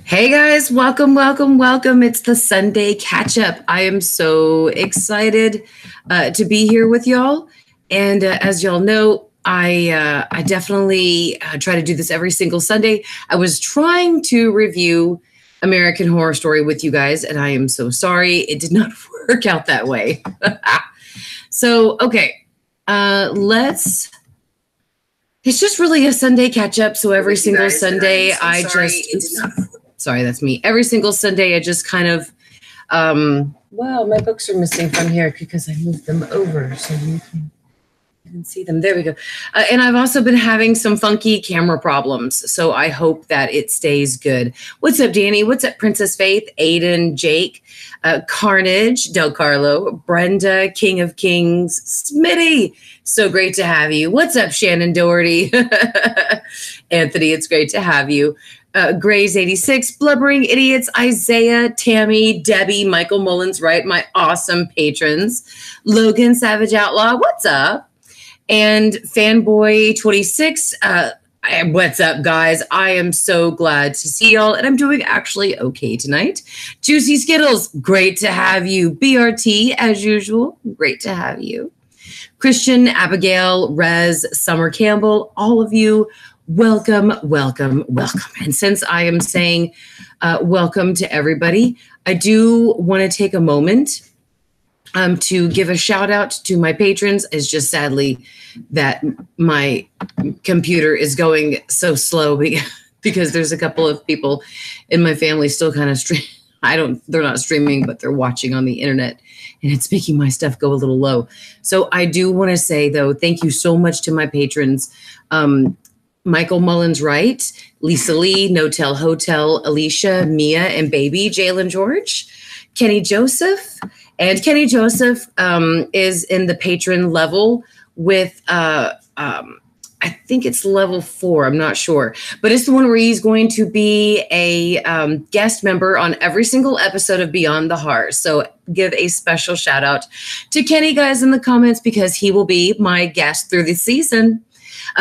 Hey guys, welcome, welcome, welcome. It's the Sunday catch up. I am so excited to be here with y'all. And as y'all know, I definitely try to do this every single Sunday. I was trying to review American Horror Story with you guys, and I am so sorry it did not work out that way. So, okay, let's. It's just really a Sunday catch up. So every single Sunday, sorry, that's me. Every single Sunday, I just kind of, wow, my books are missing from here because I moved them over so you can see them. There we go. And I've also been having some funky camera problems, so I hope that it stays good. What's up, Danny? What's up, Princess Faith, Aiden, Jake, Carnage, Del Carlo, Brenda, King of Kings, Smitty. So great to have you. What's up, Shannon Doherty? Anthony, it's great to have you. Grays 86, Blubbering Idiots, Isaiah, Tammy, Debbie, Michael Mullins, right? My awesome patrons. Logan Savage Outlaw, what's up? And Fanboy 26, what's up, guys? I am so glad to see y'all, and I'm doing actually okay tonight. Juicy Skittles, great to have you. BRT, as usual, great to have you. Christian, Abigail, Rez, Summer Campbell, all of you, welcome, welcome, welcome. And since I am saying welcome to everybody, I do want to take a moment to give a shout out to my patrons. It's just sadly that my computer is going so slow because there's a couple of people in my family still kind of they're not streaming, but they're watching on the internet, and it's making my stuff go a little low. So I do want to say, though, thank you so much to my patrons. Michael Mullins Wright, Lisa Lee, No-Tell Hotel, Alicia, Mia, and Baby, Jalen George, Kenny Joseph. And Kenny Joseph is in the patron level with, I think it's level 4. I'm not sure. But it's the one where he's going to be a guest member on every single episode of Beyond the Heart. So give a special shout out to Kenny, guys, in the comments, because he will be my guest through the season.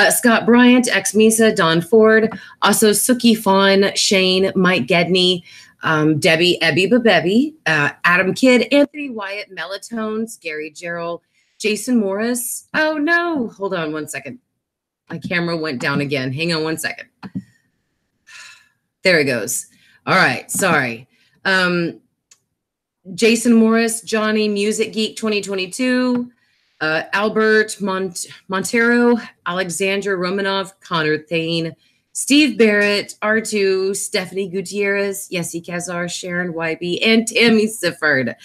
Scott Bryant, Ex Misa, Don Ford, also Suki Fawn, Shane, Mike Gedney, Debbie, Ebby Babebby, Adam Kidd, Anthony Wyatt, Melatones, Gary Gerald, Jason Morris. Oh no, hold on one second. My camera went down again. Hang on one second. There it goes. All right, sorry. Jason Morris, Johnny, Music Geek 2022, Albert Montero, Alexandra Romanov, Connor Thane, Steve Barrett, R2, Stephanie Gutierrez, Yessie Kazar, Sharon Wybe, and Tammy Sifford.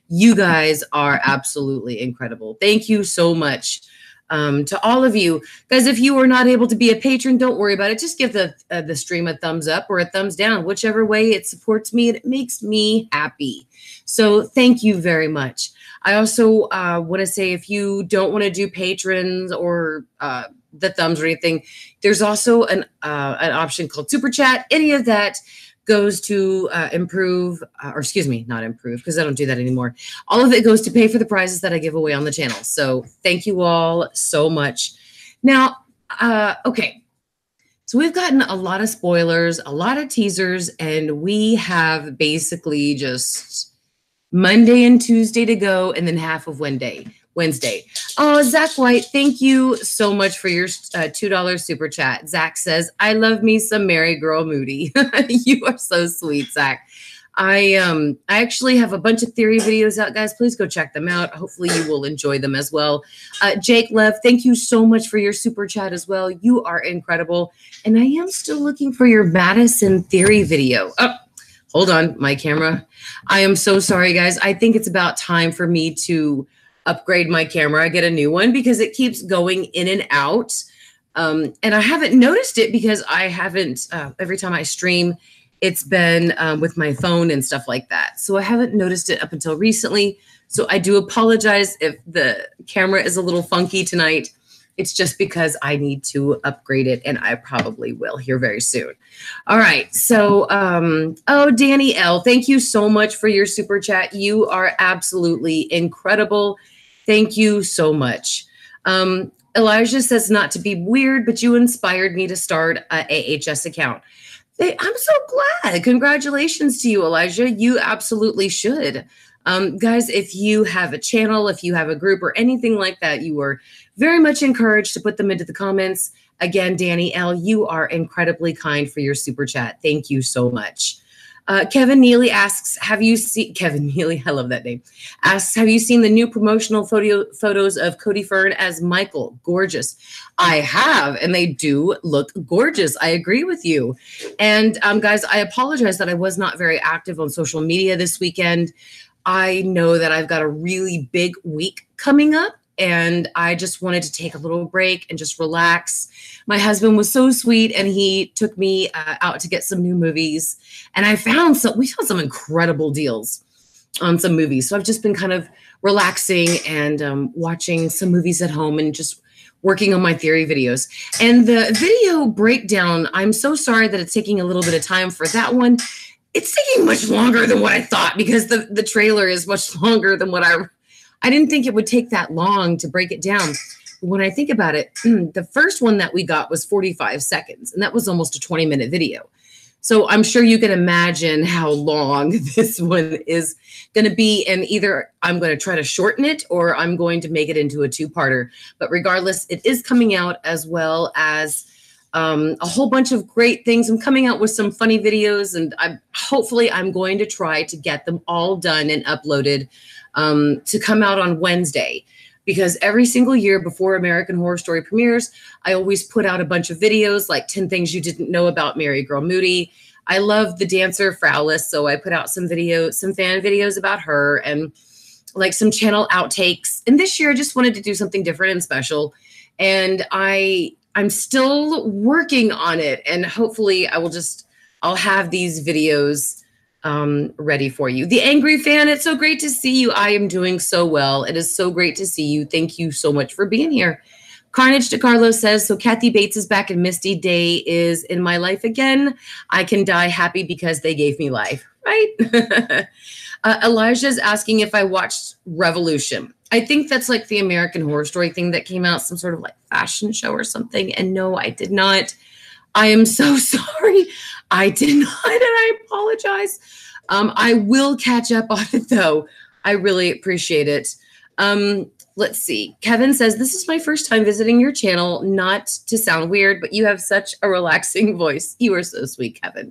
You guys are absolutely incredible. Thank you so much to all of you. Guys, if you are not able to be a patron, don't worry about it. Just give the stream a thumbs up or a thumbs down. Whichever way it supports me, it makes me happy. So thank you very much. I also want to say, if you don't want to do patrons or the thumbs or anything, there's also an option called Super Chat. Any of that goes to improve, or excuse me, not improve, because I don't do that anymore. All of it goes to pay for the prizes that I give away on the channel. So thank you all so much. Now, okay. So we've gotten a lot of spoilers, a lot of teasers, and we have basically just Monday and Tuesday to go, and then half of Wednesday. Oh, Zach White, thank you so much for your $2 super chat. Zach says, I love me some Mary Girl Moody. You are so sweet, Zach. I actually have a bunch of theory videos out, guys. Please go check them out. Hopefully you will enjoy them as well. Jake Lev, thank you so much for your super chat as well. You are incredible. And I am still looking for your Madison theory video. Oh, hold on, my camera. I am so sorry, guys. I think it's about time for me to upgrade my camera, get a new one, because it keeps going in and out. And I haven't noticed it because I haven't, every time I stream, it's been with my phone and stuff like that. So I haven't noticed it up until recently. So I do apologize if the camera is a little funky tonight. It's just because I need to upgrade it, and I probably will here very soon. All right. So, oh, Danny L., thank you so much for your super chat. You are absolutely incredible. Thank you so much. Elijah says, not to be weird, but you inspired me to start a AHS account. I'm so glad. Congratulations to you, Elijah. You absolutely should. Guys, if you have a channel, if you have a group or anything like that, you are very much encouraged to put them into the comments. Again, Danny L., you are incredibly kind for your super chat. Thank you so much. Kevin Neely asks, have you seen, Kevin Neely, I love that name, asks, have you seen the new promotional photos of Cody Fern as Michael? Gorgeous. I have, and they do look gorgeous. I agree with you. And guys, I apologize that I was not very active on social media this weekend. I know that I've got a really big week coming up, and I just wanted to take a little break and just relax. My husband was so sweet, and he took me out to get some new movies, and we found some incredible deals on some movies. So I've just been kind of relaxing and watching some movies at home and just working on my theory videos. And the video breakdown, I'm so sorry that it's taking a little bit of time for that one. It's taking much longer than what I thought, because the trailer is much longer than what I didn't think it would take that long to break it down. When I think about it, the first one that we got was 45 seconds, and that was almost a 20-minute video. So I'm sure you can imagine how long this one is going to be, and either I'm going to try to shorten it or I'm going to make it into a two-parter. But regardless, it is coming out, as well as a whole bunch of great things. I'm coming out with some funny videos, and hopefully I'm going to try to get them all done and uploaded to come out on Wednesday, because every single year before American Horror Story premieres, I always put out a bunch of videos like 10 things you didn't know about Mary Girl Moody. I love the dancer Frowless, so I put out some fan videos about her, and like some channel outtakes. And this year I just wanted to do something different and special, and I'm still working on it, and hopefully I'll have these videos ready for you. The Angry Fan, it's so great to see you. I am doing so well. It is so great to see you. Thank you so much for being here. Carnage DeCarlo says, so Kathy Bates is back and Misty Day is in my life again. I can die happy because they gave me life, right? Elijah's asking if I watched Revolution. I think that's like the American Horror Story thing that came out, some sort of like fashion show or something. And no, I did not. I am so sorry. I did not, and I apologize. I will catch up on it, though. I really appreciate it. Let's see. Kevin says, this is my first time visiting your channel. Not to sound weird, but you have such a relaxing voice. You are so sweet, Kevin.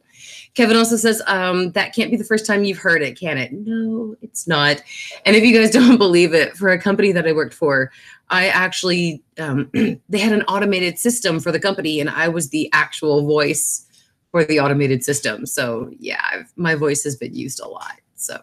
Kevin also says, that can't be the first time you've heard it, can it? No, it's not. And if you guys don't believe it, for a company that I worked for, I actually, they had an automated system for the company, and I was the actual voice for the automated system. So yeah, my voice has been used a lot. So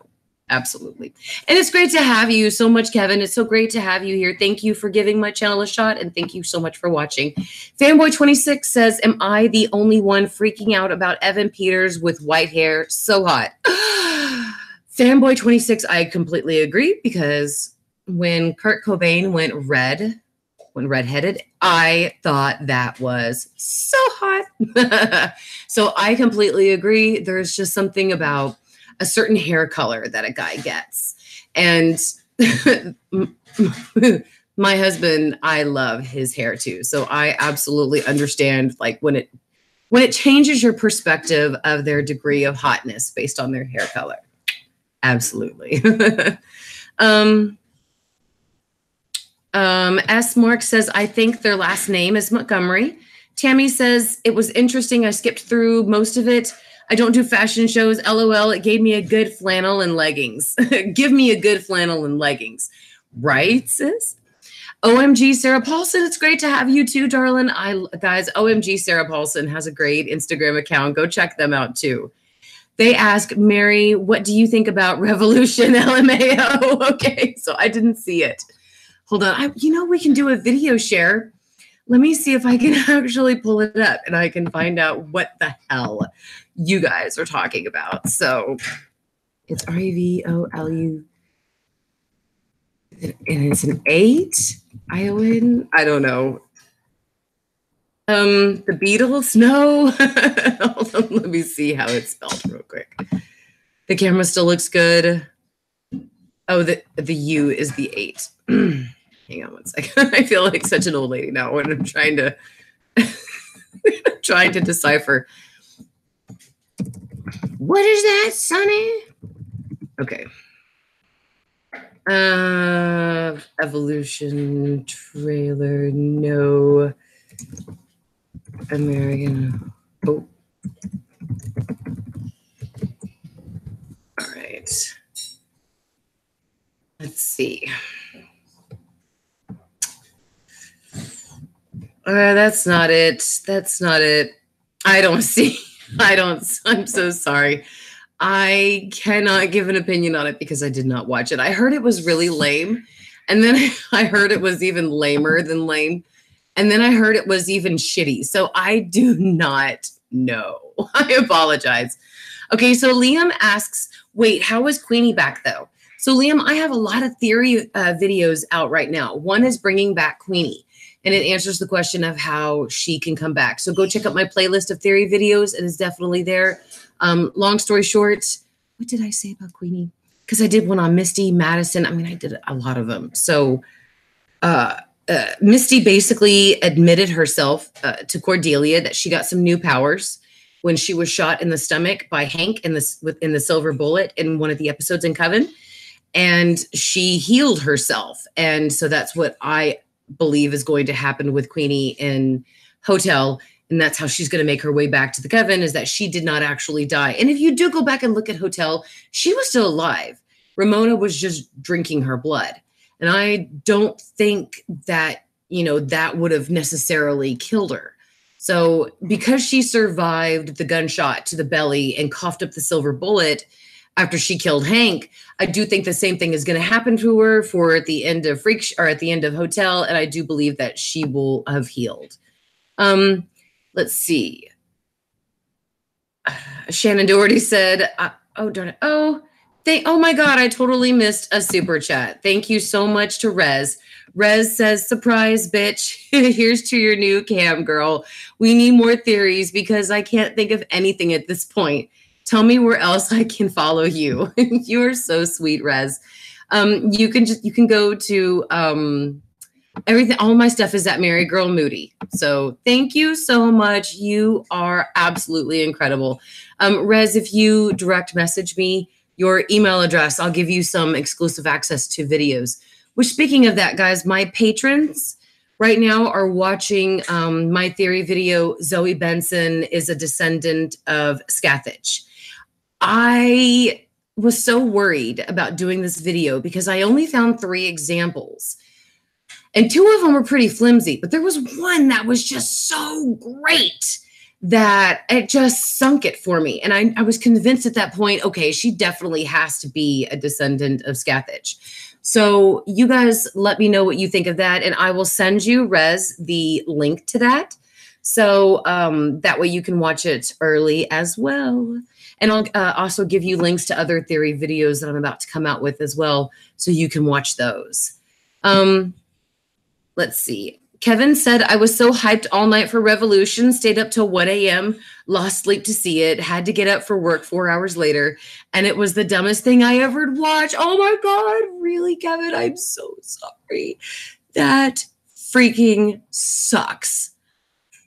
absolutely. And it's great to have you so much, Kevin. It's so great to have you here. Thank you for giving my channel a shot, and thank you so much for watching. Fanboy26 says, am I the only one freaking out about Evan Peters with white hair? So hot. Fanboy26, I completely agree, because when Kurt Cobain went redheaded, I thought that was so hot. So I completely agree. There's just something about a certain hair color that a guy gets. And my husband, I love his hair too. So I absolutely understand, like, when it changes your perspective of their degree of hotness based on their hair color. Absolutely. S. Mark says, I think their last name is Montgomery. Tammy says, it was interesting. I skipped through most of it. I don't do fashion shows. LOL. It gave me a good flannel and leggings. Give me a good flannel and leggings. Right, sis? OMG Sarah Paulson. It's great to have you too, darling. Guys, OMG Sarah Paulson has a great Instagram account. Go check them out too. They ask, Mary, what do you think about Revolution LMAO? Okay, so I didn't see it. Hold on. We can do a video share. Let me see if I can actually pull it up and I can find out what the hell you guys are talking about. So it's REVOLU. And it's an 8. Iowan. I don't know. The Beatles? No. Hold on, let me see how it's spelled real quick. The camera still looks good. Oh, the U is the 8. Hang on one second. I feel like such an old lady now when I'm trying to decipher. What is that, Sonny? Okay. Evolution trailer, no. American. Oh. All right. Let's see. That's not it. That's not it. I don't see. I'm so sorry. I cannot give an opinion on it because I did not watch it. I heard it was really lame. And then I heard it was even lamer than lame. And then I heard it was even shitty. So I do not know. I apologize. Okay, so Liam asks, wait, how is Queenie back though? So Liam, I have a lot of theory videos out right now. One is bringing back Queenie, and it answers the question of how she can come back. So go check out my playlist of theory videos. It is definitely there. Long story short, what did I say about Queenie? Because I did one on Misty, Madison. I mean, I did a lot of them. So Misty basically admitted herself to Cordelia that she got some new powers when she was shot in the stomach by Hank in the silver bullet in one of the episodes in Coven. And she healed herself. And so that's what I believe is going to happen with Queenie in Hotel. And that's how she's going to make her way back to the Coven, is that she did not actually die. And if you do go back and look at Hotel, she was still alive. Ramona was just drinking her blood. And I don't think that, that would have necessarily killed her. So because she survived the gunshot to the belly and coughed up the silver bullet after she killed Hank, I do think the same thing is going to happen to her for at the end of at the end of Hotel. And I do believe that she will have healed. Let's see. Shannon Doherty said, oh, darn it. Oh my God, I totally missed a super chat. Thank you so much to Rez. Rez says, surprise, bitch. Here's to your new cam, girl. We need more theories because I can't think of anything at this point. Tell me where else I can follow you. You are so sweet, Rez. You can go to everything. All my stuff is at Mary Girl Moody. So thank you so much. You are absolutely incredible. Rez, if you direct message me your email address, I'll give you some exclusive access to videos. Which, speaking of that, guys, my patrons right now are watching my theory video. Zoe Benson is a descendant of Scathach. I was so worried about doing this video because I only found 3 examples. And 2 of them were pretty flimsy, but there was one that was just so great that it just sunk it for me. And I was convinced at that point, okay, she definitely has to be a descendant of Scathach. So you guys let me know what you think of that. And I will send you, Rez, the link to that. So that way you can watch it early as well. And I'll also give you links to other theory videos that I'm about to come out with as well, so you can watch those. Let's see. Kevin said, I was so hyped all night for Revolution, stayed up till 1 a.m., lost sleep to see it, had to get up for work 4 hours later, and it was the dumbest thing I ever watched. Oh my God, really, Kevin? I'm so sorry. That freaking sucks.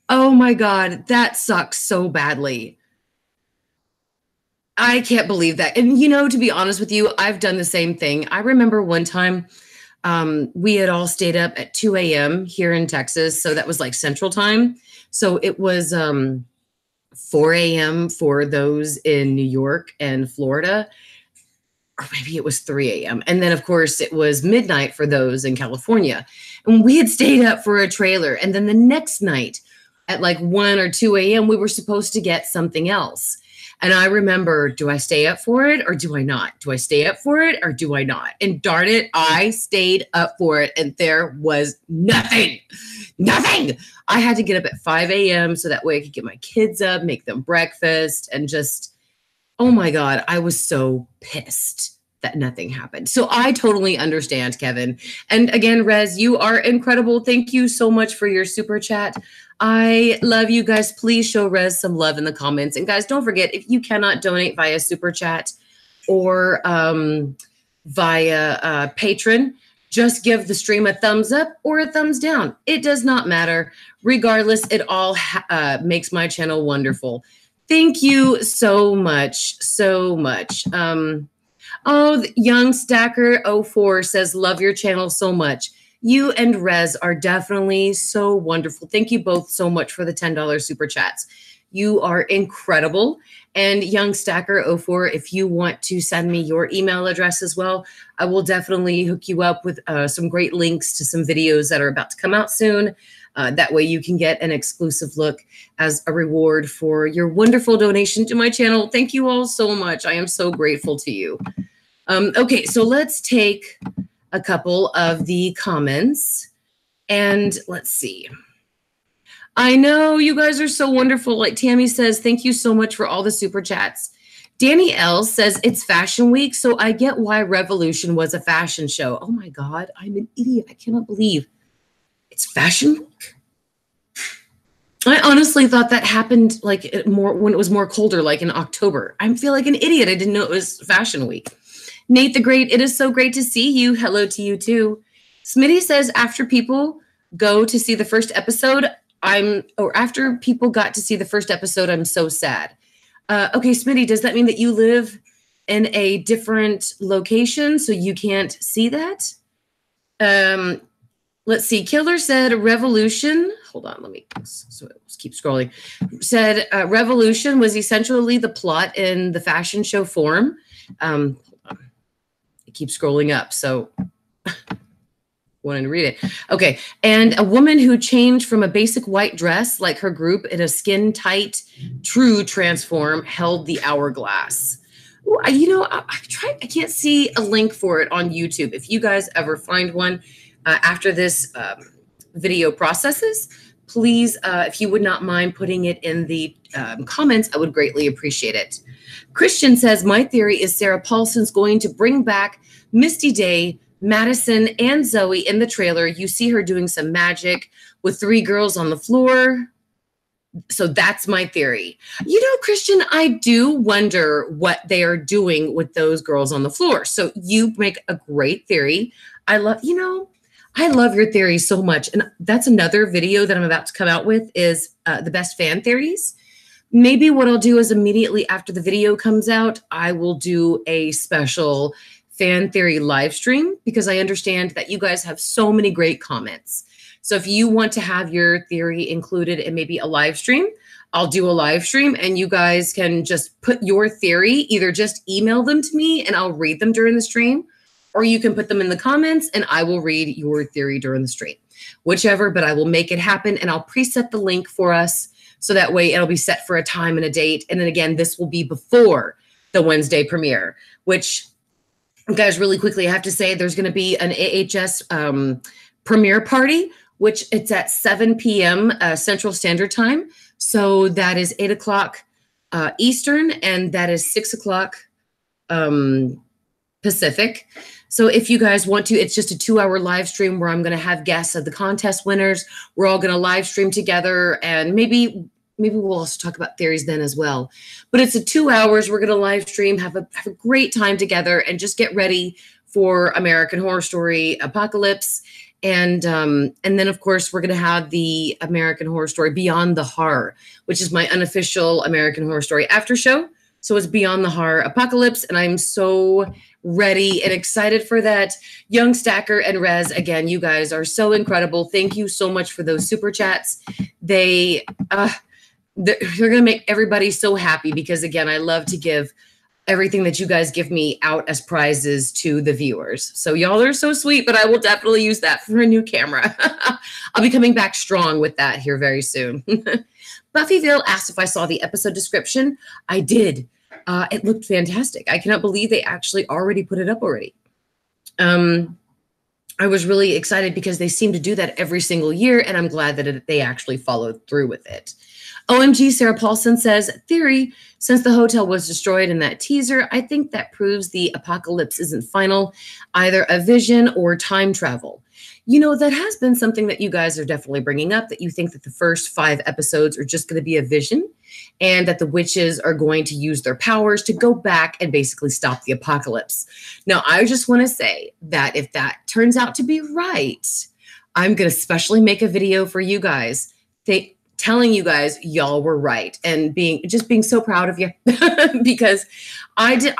Oh my God, that sucks so badly. I can't believe that. And to be honest with you, I've done the same thing. I remember one time, we had all stayed up at 2 a.m. here in Texas. So that was like Central Time. So it was 4 a.m. for those in New York and Florida. Or maybe it was 3 a.m. And then, of course, it was midnight for those in California. And we had stayed up for a trailer. And then the next night at like 1 or 2 a.m., we were supposed to get something else. And I remember, do I stay up for it or do I not? Do I stay up for it or do I not? And darn it, I stayed up for it and there was nothing. I had to get up at 5 a.m. so that way I could get my kids up, make them breakfast, and just, oh my God, I was so pissed that nothing happened. So I totally understand, Kevin. And again, Rez, you are incredible. Thank you so much for your super chat. I love you guys. Please show Rez some love in the comments. And guys, don't forget, if you cannot donate via super chat or via Patreon, just give the stream a thumbs up or a thumbs down. It does not matter. Regardless, it all makes my channel wonderful. Thank you so much. So much. Oh, Young Stacker 04 says, love your channel so much. You and Rez are definitely so wonderful. Thank you both so much for the $10 super chats. You are incredible. And Young Stacker 04, if you want to send me your email address as well, I will definitely hook you up with some great links to some videos that are about to come out soon. That way you can get an exclusive look as a reward for your wonderful donation to my channel. Thank you all so much. I am so grateful to you. Okay, so let's take a couple of the comments and let's see. I know you guys are so wonderful. Like Tammy says, thank you so much for all the super chats. Danny L says it's fashion week, so I get why Revolution was a fashion show. Oh my God, I'm an idiot. I cannot believe it's fashion week. I honestly thought that happened like more when it was more colder, like in October. I feel like an idiot. I didn't know it was fashion week. Nate the Great, it is so great to see you. Hello to you too. Smitty says after people go to see the first episode, after people got to see the first episode, I'm so sad. Okay, Smitty, does that mean that you live in a different location so you can't see that? Let's see. Killer said Revolution. Hold on, let's keep scrolling. Said Revolution was essentially the plot in the fashion show form. Hold on. It keeps scrolling up, so wanted to read it. Okay. And a woman who changed from a basic white dress like her group in a skin tight, true transform held the hourglass. Ooh, I can't see a link for it on YouTube. If you guys ever find one after this video processes, please, if you would not mind putting it in the comments, I would greatly appreciate it. Christian says, my theory is Sarah Paulson's going to bring back Misty Day, Madison, and Zoe in the trailer. You see her doing some magic with 3 girls on the floor. So that's my theory. You know, Christian, I do wonder what they are doing with those girls on the floor. So you make a great theory. I love your theory so much. And that's another video that I'm about to come out with is the best fan theories. Maybe what I'll do is immediately after the video comes out, I will do a special fan theory live stream because I understand that you guys have so many great comments. So if you want to have your theory included in maybe a live stream, I'll do a live stream and you guys can just put your theory, either just email them to me and I'll read them during the stream, or you can put them in the comments and I will read your theory during the stream. Whichever, but I will make it happen and I'll preset the link for us so that way it'll be set for a time and a date. And then again, this will be before the Wednesday premiere, which, guys, really quickly, I have to say there's going to be an AHS premiere party, which it's at 7 p.m. Central Standard Time. So that is 8 o'clock Eastern, and that is 6 o'clock Pacific. So if you guys want to, it's just a 2-hour live stream where I'm going to have guests of the contest winners. We're all going to live stream together, and maybe we'll also talk about theories then as well. But it's 2 hours. We're going to live stream, have a great time together, and just get ready for American Horror Story Apocalypse. And then, of course, we're going to have the American Horror Story Beyond the Horror, which is my unofficial American Horror Story after show. So it's Beyond the Horror Apocalypse, and I'm so ready and excited for that. Young Stacker and Rez, again, you guys are so incredible. Thank you so much for those super chats. They're going to make everybody so happy because, again, I love to give everything that you guys give me out as prizes to the viewers. So y'all are so sweet, but I will definitely use that for a new camera. I'll be coming back strong with that here very soon. Buffyville asked if I saw the episode description. I did. It looked fantastic. I cannot believe they actually already put it up already. I was really excited because they seem to do that every single year, and I'm glad that they actually followed through with it. OMG, Sarah Paulson says, theory, since the hotel was destroyed in that teaser, I think that proves the apocalypse isn't final, either a vision or time travel. You know, that has been something that you guys are definitely bringing up, that you think that the first 5 episodes are just going to be a vision and that the witches are going to use their powers to go back and basically stop the apocalypse. Now, I just want to say that if that turns out to be right, I'm going to specially make a video for you guys telling you guys, y'all were right, and being so proud of you because I don't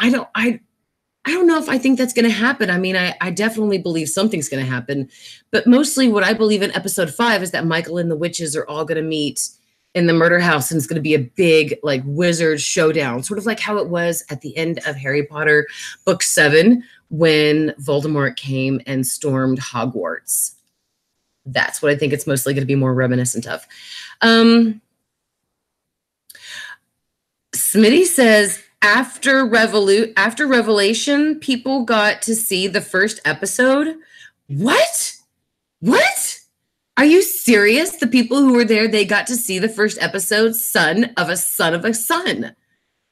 know if I think that's going to happen. I mean, I definitely believe something's going to happen, but mostly what I believe in episode 5 is that Michael and the witches are all going to meet in the murder house, and it's going to be a big like wizard showdown, sort of like how it was at the end of Harry Potter book 7 when Voldemort came and stormed Hogwarts. That's what I think it's mostly going to be more reminiscent of. Smitty says, after Revelation, people got to see the first episode. What? Are you serious? The people who were there, they got to see the first episode, son of a son.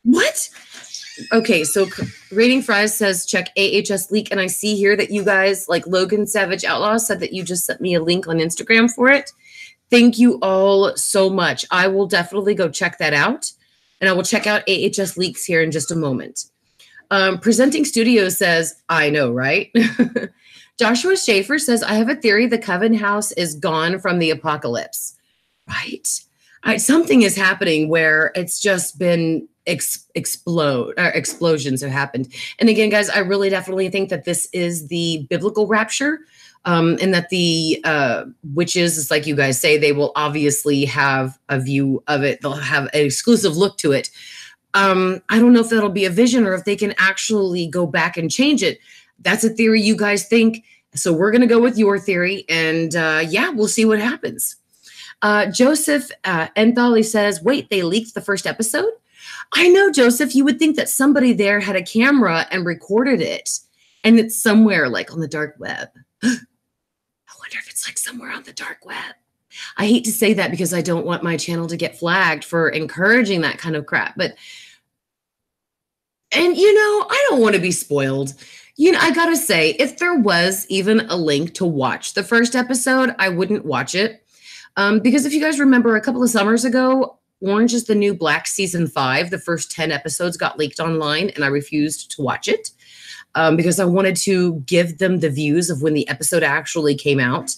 What? Okay, so Rating Fries says, check AHS leak. And I see here that you guys, like Logan Savage Outlaw, said that you just sent me a link on Instagram for it. Thank you all so much. I will definitely go check that out. And I will check out AHS leaks here in just a moment. Presenting Studio says, I know, right? Joshua Schaefer says, I have a theory the Coven House is gone from the apocalypse. Right? Something is happening where it's just been explosions have happened. And again, guys, I really definitely think that this is the biblical rapture, and that the witches, it's like you guys say, they will obviously have a view of it. They'll have an exclusive look to it. I don't know if that'll be a vision or if they can actually go back and change it. That's a theory you guys think. So we're going to go with your theory, and yeah, we'll see what happens. Joseph Enthali says, wait, they leaked the first episode? I know, Joseph, you would think that somebody there had a camera and recorded it, and it's somewhere like on the dark web. I wonder if it's like somewhere on the dark web. I hate to say that because I don't want my channel to get flagged for encouraging that kind of crap. And you know, I don't want to be spoiled. You know, I gotta say, if there was even a link to watch the first episode, I wouldn't watch it. Because if you guys remember a couple of summers ago, Orange is the New Black season 5, the first 10 episodes got leaked online and I refused to watch it because I wanted to give them the views of when the episode actually came out.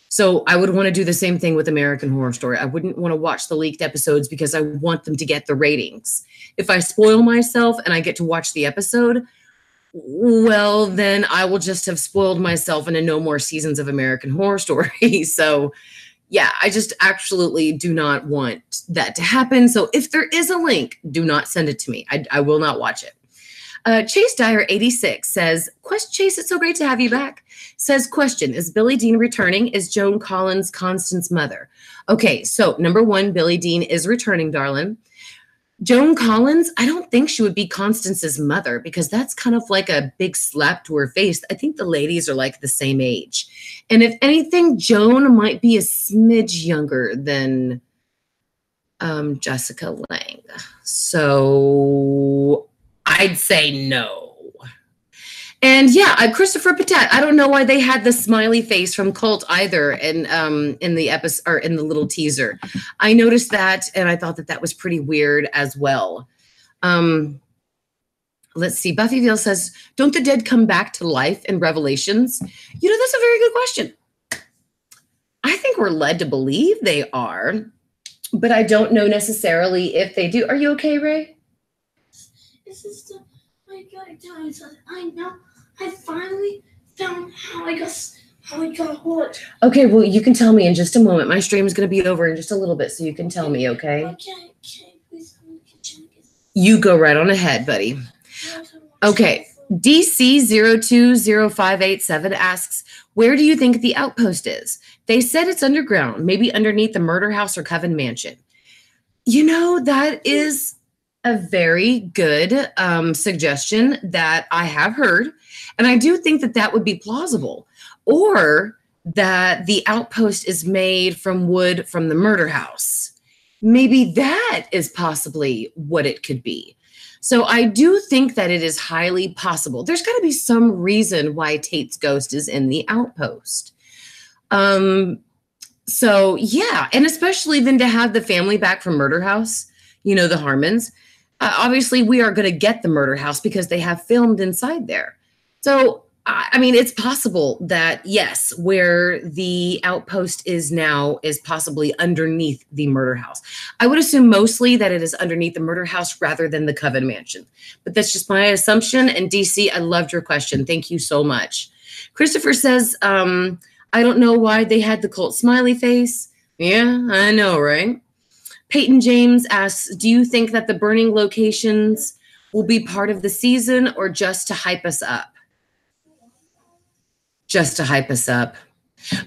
So I would want to do the same thing with American Horror Story. I wouldn't want to watch the leaked episodes because I want them to get the ratings. If I spoil myself and I get to watch the episode, well, then I will just have spoiled myself into no more seasons of American Horror Story. So yeah, I just absolutely do not want that to happen. So if there is a link, do not send it to me. I will not watch it. Chase Dyer 86 says, Chase, it's so great to have you back. Says, question, is Billie Dean returning? Is Joan Collins Constance's mother? Okay, so number 1, Billie Dean is returning, darling. Joan Collins, I don't think she would be Constance's mother because that's kind of like a big slap to her face. I think the ladies are like the same age. And if anything, Joan might be a smidge younger than Jessica Lange. So I'd say no. And yeah, Christopher Patat. I don't know why they had the smiley face from Cult either in the episode or in the little teaser. I noticed that, and I thought that was pretty weird as well. Let's see. Buffyville says, "Don't the dead come back to life in Revelations?" You know, that's a very good question. I think we're led to believe they are, but I don't know necessarily if they do. Are you okay, Ray? This is the I gotta tell you something. I know. I finally found how I got hooked. Okay, well, you can tell me in just a moment. My stream is going to be over in just a little bit, so you can tell me, okay? Okay, please come in the kitchen. You go right on ahead, buddy. Okay, DC020587 asks, where do you think the outpost is? They said it's underground, maybe underneath the murder house or Coven Mansion. You know, that is a very good suggestion that I have heard. And I do think that that would be plausible. Or that the outpost is made from wood from the murder house. Maybe that is possibly what it could be. So I do think that it is highly possible. There's got to be some reason why Tate's ghost is in the outpost. So yeah, and especially then to have the family back from Murder House, you know, the Harmons. Obviously, we are going to get the murder house because they have filmed inside there. So I mean, it's possible that, yes, where the outpost is now is possibly underneath the murder house. I would assume mostly that it is underneath the murder house rather than the Coven Mansion. But that's just my assumption. And DC, I loved your question. Thank you so much. Christopher says, I don't know why they had the cult smiley face. Yeah, I know, right? Peyton James asks, do you think that the burning locations will be part of the season or just to hype us up? Just to hype us up.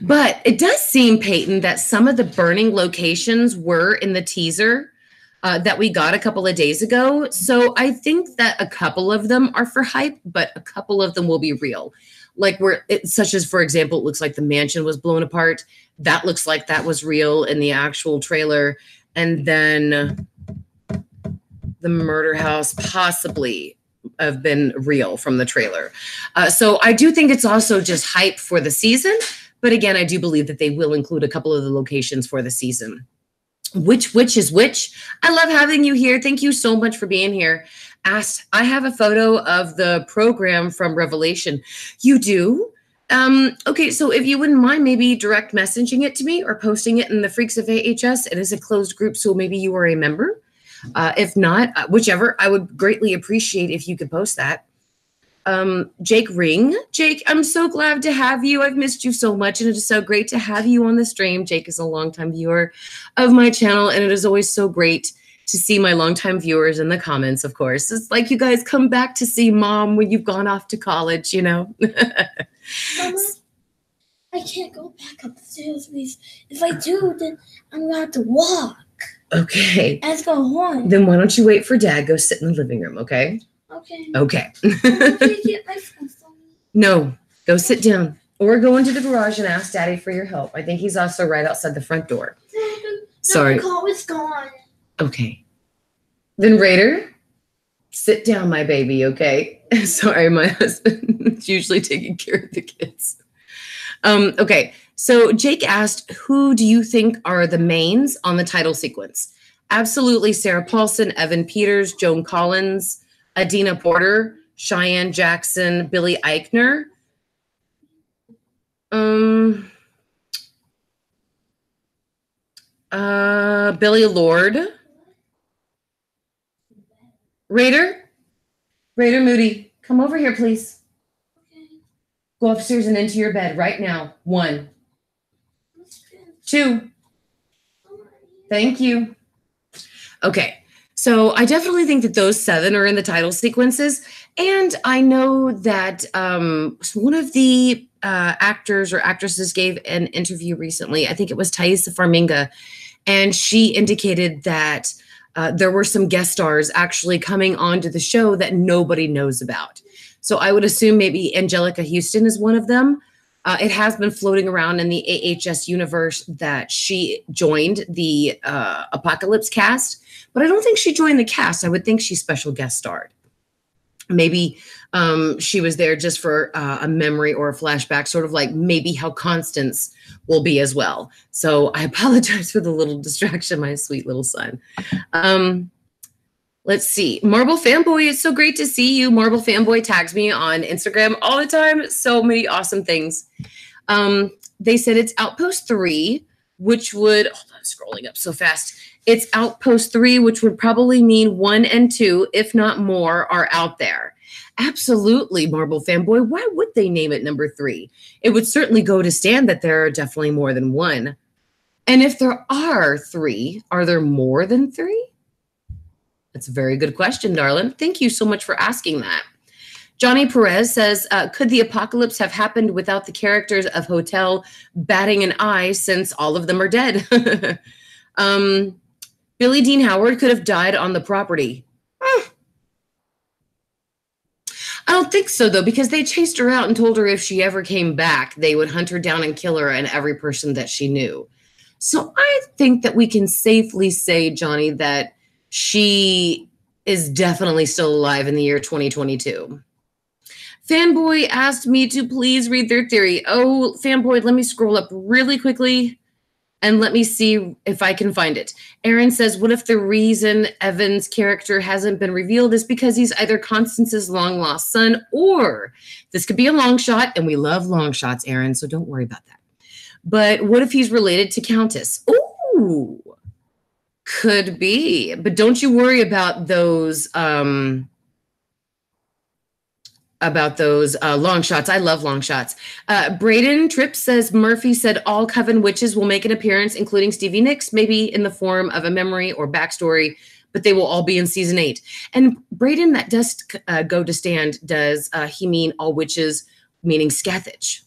But it does seem, Peyton, that some of the burning locations were in the teaser that we got a couple of days ago. So I think that a couple of them are for hype, but a couple of them will be real. Like such as, for example, it looks like the mansion was blown apart. That looks like that was real in the actual trailer. And then the murder house possibly have been real from the trailer. So I do think it's also just hype for the season. But again, I do believe that they will include a couple of the locations for the season. Which is which? I love having you here. Thank you so much for being here. Asked, I have a photo of the program from Revelation. You do? Okay, so if you wouldn't mind maybe direct messaging it to me or posting it in the Freaks of AHS. It is a closed group, so maybe you are a member. If not, whichever, I would greatly appreciate if you could post that. Jake Ring. Jake, I'm so glad to have you. I've missed you so much, and it is so great to have you on the stream. Jake is a longtime viewer of my channel, and it is always so great to see my longtime viewers in the comments, of course. It's like you guys come back to see Mom when you've gone off to college, you know? Mama, I can't go back upstairs, please. If I do, then I'm going to have to walk. Okay. Let's go home. Then why don't you wait for Dad? Go sit in the living room, okay? Okay. Okay. Get my phone from me. No, go sit down. Or go into the garage and ask Daddy for your help. I think he's also right outside the front door. Sorry. The car is gone. Okay. Then Raider, sit down, my baby, okay? Sorry, my husband is usually taking care of the kids. Okay, so Jake asked, who do you think are the mains on the title sequence? Absolutely Sarah Paulson, Evan Peters, Joan Collins, Adina Porter, Cheyenne Jackson, Billy Eichner. Billy Lord. Raider Moody, come over here, please. Okay. Go upstairs and into your bed right now. 1, 2. Thank you. Okay. So I definitely think that those 7 are in the title sequences. And I know that one of the actors or actresses gave an interview recently. I think it was Thaisa Farminga. And she indicated that there were some guest stars actually coming onto the show that nobody knows about. So I would assume maybe Angelica Houston is one of them. It has been floating around in the AHS universe that she joined the Apocalypse cast, but I don't think she joined the cast. I would think she special guest starred. Maybe she was there just for a memory or a flashback, sort of like maybe how Constance will be as well. So I apologize for the little distraction, my sweet little son. Let's see. Marble Fanboy, it's so great to see you. Marble Fanboy tags me on Instagram all the time. So many awesome things. They said it's Outpost 3, which would, hold on, scrolling up so fast. It's Outpost 3, which would probably mean 1 and 2, if not more, are out there. Absolutely, Marble Fanboy. Why would they name it number 3? It would certainly go to stand that there are definitely more than 1. And if there are 3, are there more than 3? That's a very good question, darling. Thank you so much for asking that. Johnny Perez says, could the apocalypse have happened without the characters of Hotel batting an eye since all of them are dead? Billy Dean Howard could have died on the property. I don't think so, though, because they chased her out and told her if she ever came back, they would hunt her down and kill her and every person that she knew. So I think that we can safely say, Johnny, that she is definitely still alive in the year 2022. Fanboy asked me to please read their theory. Oh, Fanboy, let me scroll up really quickly. And let me see if I can find it. Aaron says, what if the reason Evan's character hasn't been revealed is because he's either Constance's long-lost son, or this could be a long shot, and we love long shots, Aaron, so don't worry about that. But what if he's related to Countess? Ooh, could be. But don't you worry about those long shots. I love long shots. Braden Tripp says Murphy said all Coven witches will make an appearance, including Stevie Nicks, maybe in the form of a memory or backstory, but they will all be in season 8. And Braden, that does go to stand. Does he mean all witches, meaning Scathach?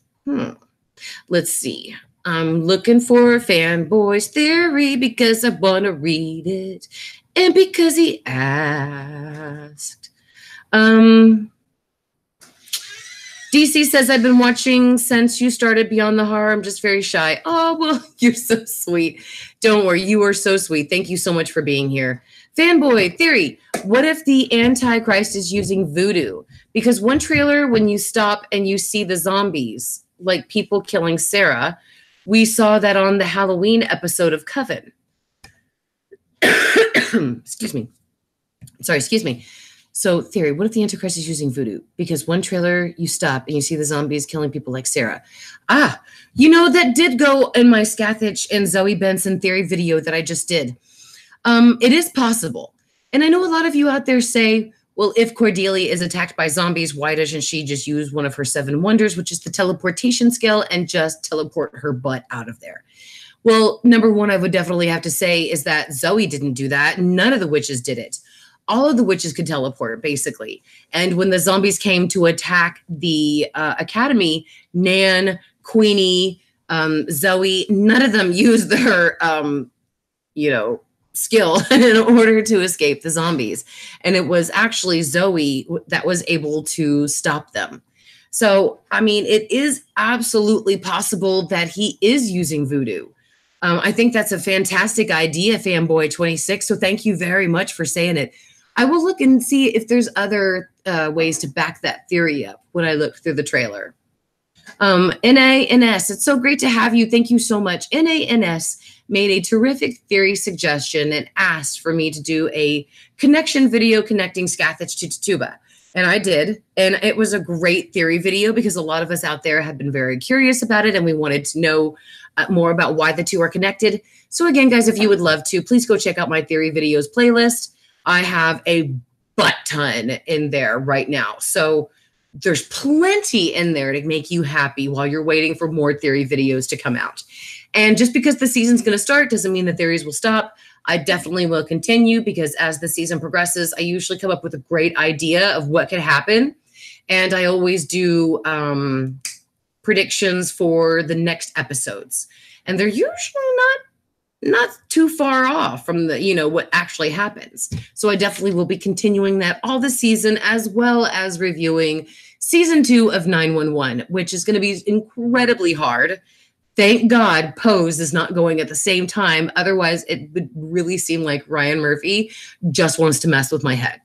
Let's see. I'm looking for Fanboy's theory because I want to read it, and because he asked. DC says, I've been watching since you started Beyond the Horror. I'm just very shy. Oh, well, you're so sweet. Don't worry. You are so sweet. Thank you so much for being here. Fanboy theory. What if the Antichrist is using voodoo? Because one trailer, when you stop and you see the zombies, like people killing Sarah, we saw that on the Halloween episode of Coven. Excuse me. Sorry, excuse me. So, theory, what if the Antichrist is using voodoo? Because one trailer, you stop and you see the zombies killing people like Sarah. That did go in my Scathach and Zoe Benson theory video that I just did. It is possible. And I know a lot of you out there say, well, if Cordelia is attacked by zombies, why doesn't she just use one of her 7 wonders, which is the teleportation skill, and just teleport her butt out of there? Well, number one, I would definitely have to say is that Zoe didn't do that. None of the witches did it. All of the witches could teleport, basically. And when the zombies came to attack the academy, Nan, Queenie, Zoe, none of them used their, skill in order to escape the zombies. And it was actually Zoe that was able to stop them. So, I mean, it is absolutely possible that he is using voodoo. I think that's a fantastic idea, Fanboy26. So thank you very much for saying it. I will look and see if there's other ways to back that theory up when I look through the trailer. NANS, it's so great to have you. Thank you so much. NANS made a terrific theory suggestion and asked for me to do a connection video connecting Scathach to Tituba. And I did. And it was a great theory video because a lot of us out there have been very curious about it and we wanted to know more about why the two are connected. So again, guys, if you would love to, please go check out my theory videos playlist. I have a butt ton in there right now. So there's plenty in there to make you happy while you're waiting for more theory videos to come out. And just because the season's going to start doesn't mean the theories will stop. I definitely will continue because as the season progresses, I usually come up with a great idea of what could happen. And I always do predictions for the next episodes. And they're usually not too far off from the, what actually happens. So I definitely will be continuing that all this season, as well as reviewing season 2 of 911, which is going to be incredibly hard. Thank God Pose is not going at the same time. Otherwise, it would really seem like Ryan Murphy just wants to mess with my head.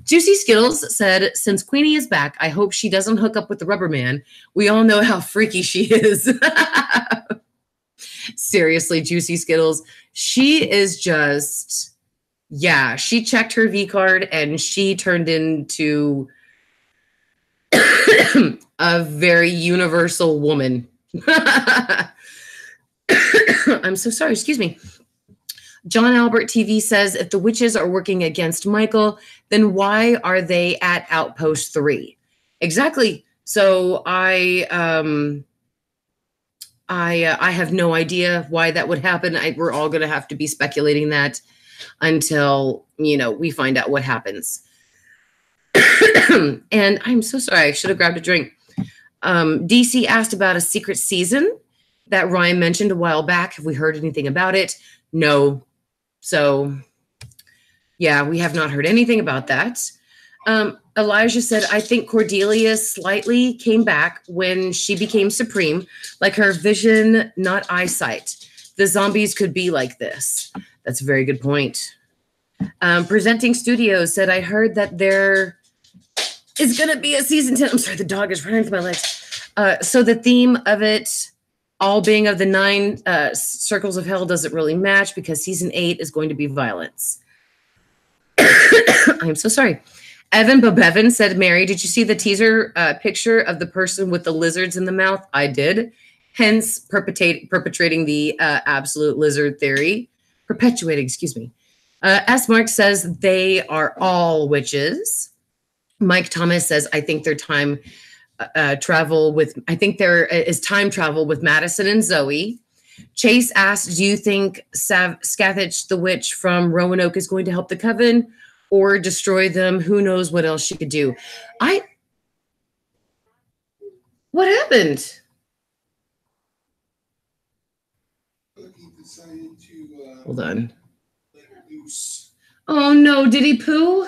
Juicy Skittles said, since Queenie is back, I hope she doesn't hook up with the Rubber Man. We all know how freaky she is. Seriously, Juicy Skittles. She is just, she checked her V card and she turned into a very universal woman. I'm so sorry. Excuse me. John Albert TV says, if the witches are working against Michael, then why are they at Outpost 3? Exactly. So I have no idea why that would happen. We're all going to have to be speculating that until, we find out what happens. And I'm so sorry. I should have grabbed a drink. DC asked about a secret season that Ryan mentioned a while back. Have we heard anything about it? No. So, we have not heard anything about that. Elijah said, I think Cordelia slightly came back when she became supreme, like her vision, not eyesight. The zombies could be like this. That's a very good point. Presenting Studios said, I heard that there is going to be a season 10. I'm sorry, the dog is running through my legs. So the theme of it all being of the 9 circles of hell doesn't really match because season 8 is going to be violence. I'm so sorry. Evan Bobevin said, Mary, did you see the teaser picture of the person with the lizards in the mouth? I did. Hence, perpetrating the absolute lizard theory. Perpetuating, excuse me. S. Mark says, they are all witches. Mike Thomas says, I think their time travel with, I think there is time travel with Madison and Zoe. Chase asked, do you think Scathach the witch from Roanoke is going to help the coven or destroy them? Who knows what else she could do? What happened? Hold on. Oh no, did he poo?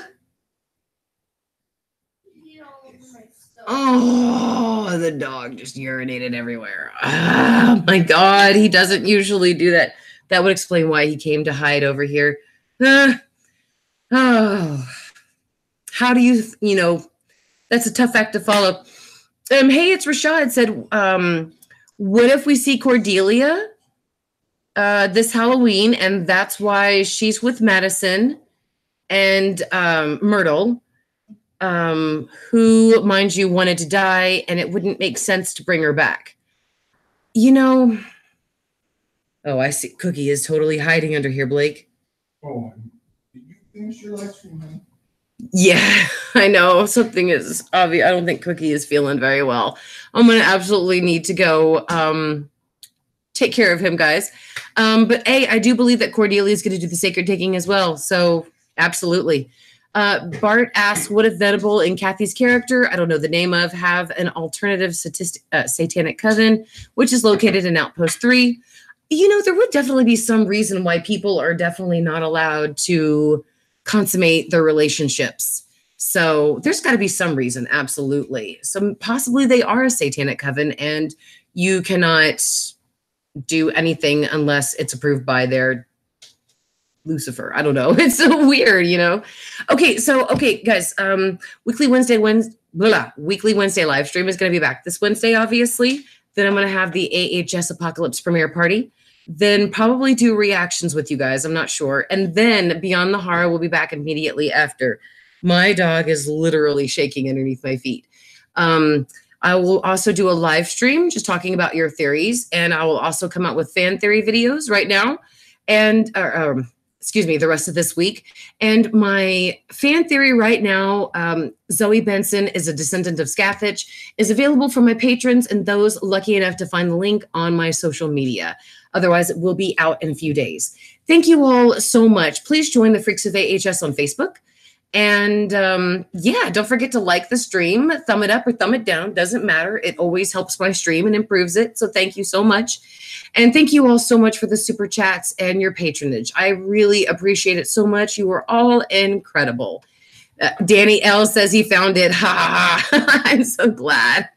Oh, the dog just urinated everywhere. Oh my God, he doesn't usually do that. That would explain why he came to hide over here. Oh, how do you know, that's a tough act to follow. Hey, it's Rashad said, what if we see Cordelia this Halloween and that's why she's with Madison and Myrtle, who, mind you, wanted to die and it wouldn't make sense to bring her back. You know, oh, I see. Cookie is totally hiding under here, Blake. Oh, did you finish your live stream, man? Yeah, I know. Something is obvious. I don't think Cookie is feeling very well. I'm going to absolutely need to go take care of him, guys. But I do believe that Cordelia is going to do the sacred taking as well. So absolutely. Bart asks, what if Venable in Kathy's character, I don't know the name of, have an alternative satanic coven, which is located in Outpost 3? You know, there would definitely be some reason why people are definitely not allowed to consummate their relationships. So there's got to be some reason, absolutely. So possibly they are a satanic coven and you cannot do anything unless it's approved by their Lucifer. I don't know. It's so weird, you know? Okay, guys, weekly Wednesday live stream is going to be back this Wednesday, obviously. Then I'm going to have the AHS Apocalypse premiere party. Then probably do reactions with you guys. I'm not sure. And then Beyond the Horror will be back immediately after. My dog is literally shaking underneath my feet. I will also do a live stream just talking about your theories. And I will also come out with fan theory videos right now. And, the rest of this week. And my fan theory right now, Zoe Benson is a descendant of Scathach, is available for my patrons and those lucky enough to find the link on my social media. Otherwise, it will be out in a few days. Thank you all so much. Please join the Freaks of AHS on Facebook. And don't forget to like the stream, thumb it up or thumb it down. Doesn't matter. It always helps my stream and improves it. So thank you so much. And thank you all so much for the super chats and your patronage. I really appreciate it so much. You are all incredible. Danny L says he found it. Ha ha ha. I'm so glad.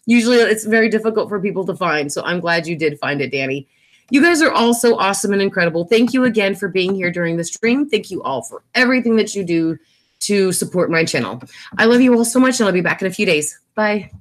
Usually it's very difficult for people to find. So I'm glad you did find it, Danny. You guys are all so awesome and incredible. Thank you again for being here during the stream. Thank you all for everything that you do to support my channel. I love you all so much, and I'll be back in a few days. Bye.